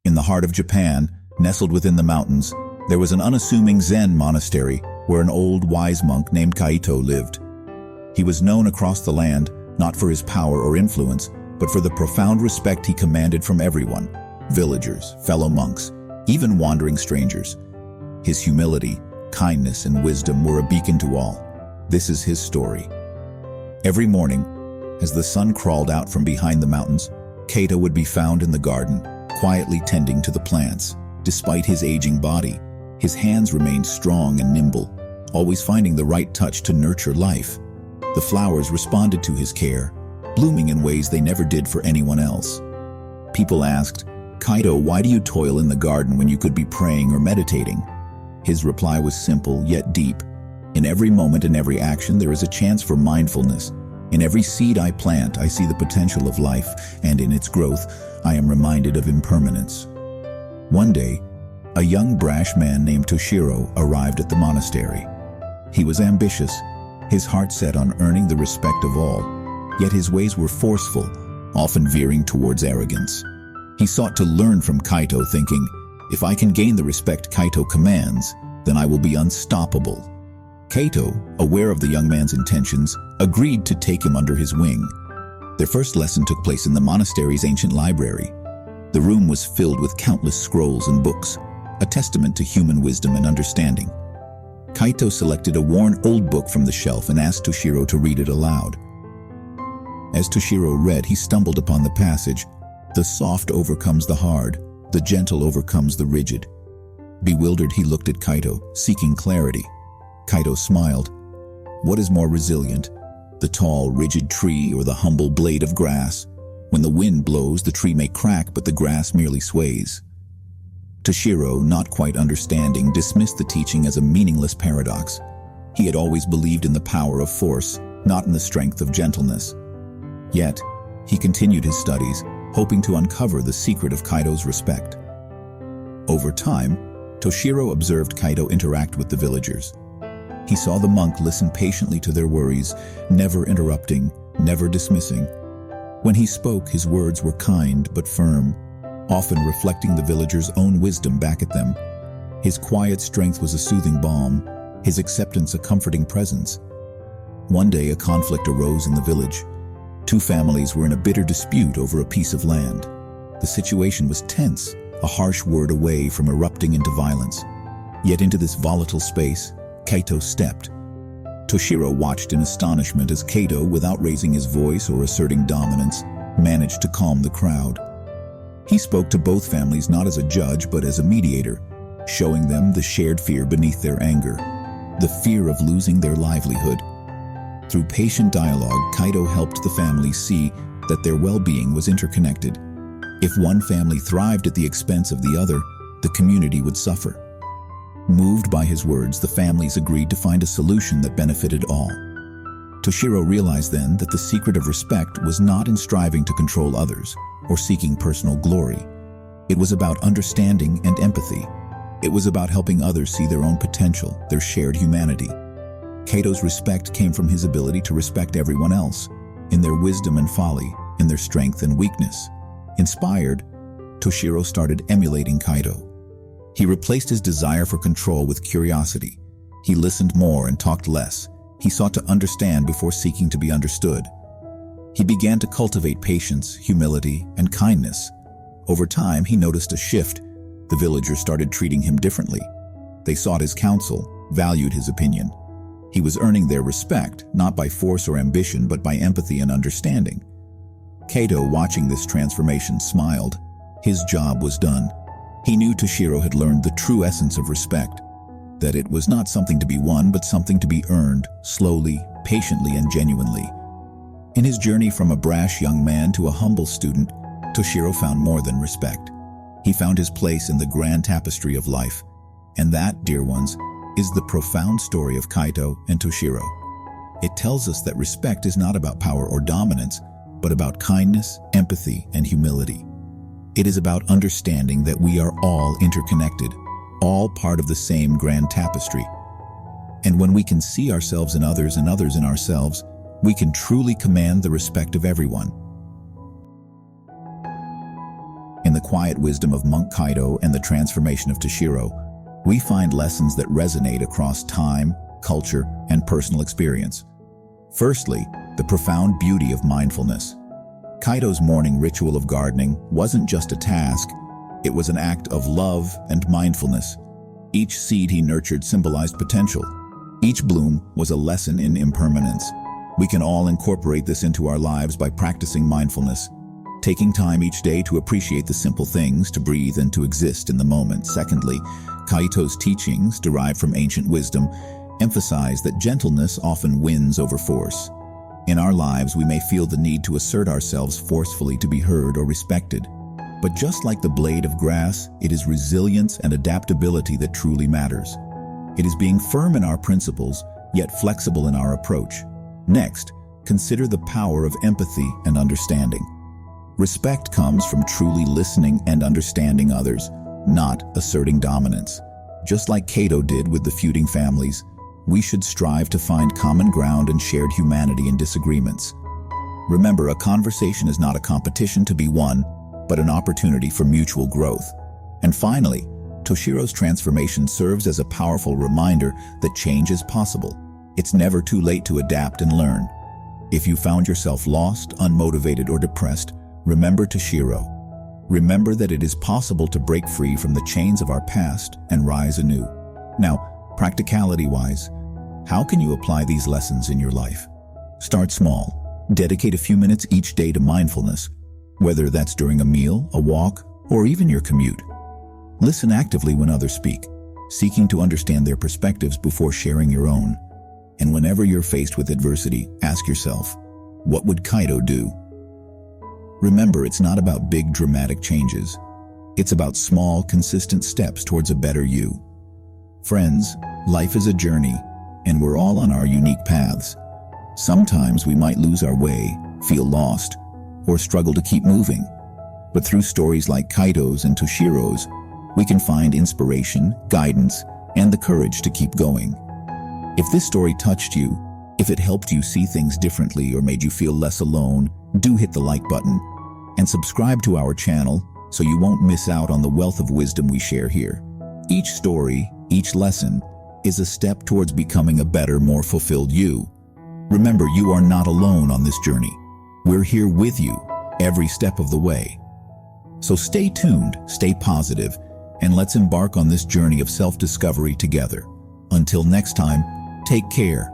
In the heart of Japan, nestled within the mountains, there was an unassuming Zen monastery where an old wise monk named Kaito lived. He was known across the land not for his power or influence, but for the profound respect he commanded from everyone: villagers, fellow monks, even wandering strangers. His humility, kindness, and wisdom were a beacon to all. This is his story. Every morning, as the sun crawled out from behind the mountains, Kaito would be found in the garden, quietly tending to the plants. Despite his aging body, his hands remained strong and nimble, always finding the right touch to nurture life. The flowers responded to his care, blooming in ways they never did for anyone else. People asked, "Kaito, why do you toil in the garden when you could be praying or meditating?" His reply was simple yet deep. "In every moment and every action there is a chance for mindfulness. In every seed I plant, I see the potential of life, and in its growth, I am reminded of impermanence." One day, a young brash man named Toshiro arrived at the monastery. He was ambitious, his heart set on earning the respect of all, yet his ways were forceful, often veering towards arrogance. He sought to learn from Kaito, thinking, "If I can gain the respect Kaito commands, then I will be unstoppable." Kaito, aware of the young man's intentions, agreed to take him under his wing. Their first lesson took place in the monastery's ancient library. The room was filled with countless scrolls and books, a testament to human wisdom and understanding. Kaito selected a worn old book from the shelf and asked Toshiro to read it aloud. As Toshiro read, he stumbled upon the passage, "The soft overcomes the hard, the gentle overcomes the rigid." Bewildered, he looked at Kaito, seeking clarity. Kaito smiled. "What is more resilient, the tall, rigid tree or the humble blade of grass? When the wind blows, the tree may crack, but the grass merely sways." Toshiro, not quite understanding, dismissed the teaching as a meaningless paradox. He had always believed in the power of force, not in the strength of gentleness. Yet, he continued his studies, hoping to uncover the secret of Kaito's respect. Over time, Toshiro observed Kaito interact with the villagers. He saw the monk listen patiently to their worries, never interrupting, never dismissing. When he spoke, his words were kind but firm, often reflecting the villagers' own wisdom back at them. His quiet strength was a soothing balm, his acceptance a comforting presence. One day, a conflict arose in the village. Two families were in a bitter dispute over a piece of land. The situation was tense, a harsh word away from erupting into violence. Yet into this volatile space, Kaito stepped. Toshiro watched in astonishment as Kaito, without raising his voice or asserting dominance, managed to calm the crowd. He spoke to both families not as a judge but as a mediator, showing them the shared fear beneath their anger, the fear of losing their livelihood. Through patient dialogue, Kaito helped the families see that their well-being was interconnected. If one family thrived at the expense of the other, the community would suffer. Moved by his words, the families agreed to find a solution that benefited all. Toshiro realized then that the secret of respect was not in striving to control others or seeking personal glory. It was about understanding and empathy. It was about helping others see their own potential, their shared humanity. Kaito's respect came from his ability to respect everyone else, in their wisdom and folly, in their strength and weakness. Inspired, Toshiro started emulating Kaito. He replaced his desire for control with curiosity. He listened more and talked less. He sought to understand before seeking to be understood. He began to cultivate patience, humility, and kindness. Over time, he noticed a shift. The villagers started treating him differently. They sought his counsel, valued his opinion. He was earning their respect, not by force or ambition, but by empathy and understanding. Kaito, watching this transformation, smiled. His job was done. He knew Toshiro had learned the true essence of respect, that it was not something to be won, but something to be earned, slowly, patiently, and genuinely. In his journey from a brash young man to a humble student, Toshiro found more than respect. He found his place in the grand tapestry of life. And that, dear ones, is the profound story of Kaito and Toshiro. It tells us that respect is not about power or dominance, but about kindness, empathy, and humility. It is about understanding that we are all interconnected, all part of the same grand tapestry. And when we can see ourselves in others and others in ourselves, we can truly command the respect of everyone. In the quiet wisdom of Monk Kaido and the transformation of Toshiro, we find lessons that resonate across time, culture, and personal experience. Firstly, the profound beauty of mindfulness. Kaido's morning ritual of gardening wasn't just a task, it was an act of love and mindfulness. Each seed he nurtured symbolized potential. Each bloom was a lesson in impermanence. We can all incorporate this into our lives by practicing mindfulness, taking time each day to appreciate the simple things, to breathe and to exist in the moment. Secondly, Kaito's teachings, derived from ancient wisdom, emphasize that gentleness often wins over force. In our lives, we may feel the need to assert ourselves forcefully to be heard or respected. But just like the blade of grass, it is resilience and adaptability that truly matters. It is being firm in our principles, yet flexible in our approach. Next, consider the power of empathy and understanding. Respect comes from truly listening and understanding others, not asserting dominance. Just like Kaito did with the feuding families, we should strive to find common ground and shared humanity in disagreements. Remember, a conversation is not a competition to be won, but an opportunity for mutual growth. And finally, Toshiro's transformation serves as a powerful reminder that change is possible. It's never too late to adapt and learn. If you found yourself lost, unmotivated, or depressed, remember Toshiro. Remember that it is possible to break free from the chains of our past and rise anew. Now, practicality-wise, how can you apply these lessons in your life? Start small. Dedicate a few minutes each day to mindfulness, whether that's during a meal, a walk, or even your commute. Listen actively when others speak, seeking to understand their perspectives before sharing your own. And whenever you're faced with adversity, ask yourself, what would Kaido do? Remember, it's not about big dramatic changes. It's about small, consistent steps towards a better you. Friends, life is a journey, and we're all on our unique paths. Sometimes we might lose our way, feel lost, or struggle to keep moving. But through stories like Kaito's and Toshiro's, we can find inspiration, guidance, and the courage to keep going. If this story touched you, if it helped you see things differently or made you feel less alone, do hit the like button and subscribe to our channel so you won't miss out on the wealth of wisdom we share here. Each story, each lesson, is a step towards becoming a better, more fulfilled you. Remember, you are not alone on this journey. We're here with you every step of the way. So stay tuned, stay positive, and let's embark on this journey of self-discovery together. Until next time, take care.